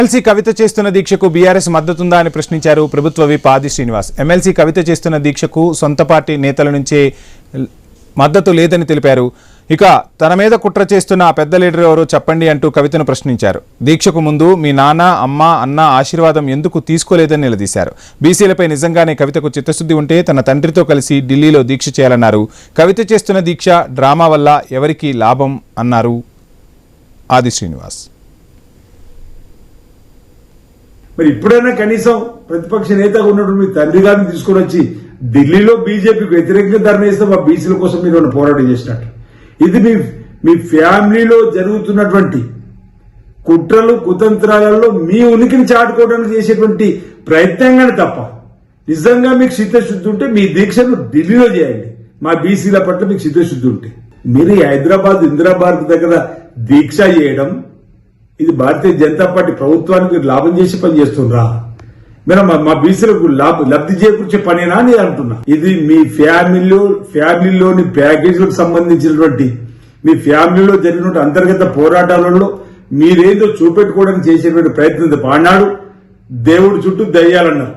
MLC కవిత చేస్తున్న దీక్షకు BRS మద్దతుందా అని ప్రశ్నించారు ప్రభుత్వ విప్ ఆది శ్రీనివాస్. ఎమ్మెల్సీ కవిత చేస్తున్న దీక్షకు సొంత పార్టీ నేతల నుంచే మద్దతు లేదని తెలిపారు. ఇక తన మీద కుట్ర చేస్తున్న ఆ పెద్ద లీడర్ ఎవరో చెప్పండి అంటూ కవితను ప్రశ్నించారు. దీక్షకు ముందు మీ నాన్న, అమ్మ, అన్న ఆశీర్వాదం ఎందుకు తీసుకోలేదని నిలదీశారు. బీసీలపై నిజంగానే కవితకు చిత్తశుద్ధి ఉంటే తన తండ్రితో కలిసి ఢిల్లీలో దీక్ష చేయాలన్నారు. కవిత చేస్తున్న దీక్ష డ్రామా వల్ల ఎవరికి లాభం అన్నారు ఆది శ్రీనివాస్. మరి ఇప్పుడైనా కనీసం ప్రతిపక్ష నేతగా ఉన్నటువంటి మీ తండ్రి గారిని తీసుకుని వచ్చి ఢిల్లీలో బీజేపీకి వ్యతిరేకంగా ధర్నా చేస్తే మా బీసీల కోసం మీరు పోరాటం చేసినట్టు. ఇది మీ ఫ్యామిలీలో జరుగుతున్నటువంటి కుట్రలు కుతంత్రాలలో మీ ఉనికిని చాటుకోవడానికి చేసేటువంటి ప్రయత్నంగానే తప్ప నిజంగా మీకు చిత్తశుద్ధి ఉంటే మీ దీక్షను ఢిల్లీలో చేయండి. మా బీసీల పట్ల మీకు చిత్తశుద్ధి ఉంటే మీరు హైదరాబాద్ ఇందిరాబాద్ దగ్గర దీక్ష చేయడం ఇది భారతీయ జనతా పార్టీ ప్రభుత్వానికి లాభం చేసి పని చేస్తుండ్రా? మీరు మా బీసీలకు లబ్ధి చేకూర్చే పనేనా అని అంటున్నా. ఇది మీ ఫ్యామిలీలోని ప్యాకేజీలకు సంబంధించినటువంటి మీ ఫ్యామిలీలో జరిగినటువంటి అంతర్గత పోరాటాలలో మీరేదో చూపెట్టుకోవడానికి చేసేటువంటి ప్రయత్నం. పాడినాడు దేవుడి చుట్టూ దయ్యాలన్నారు.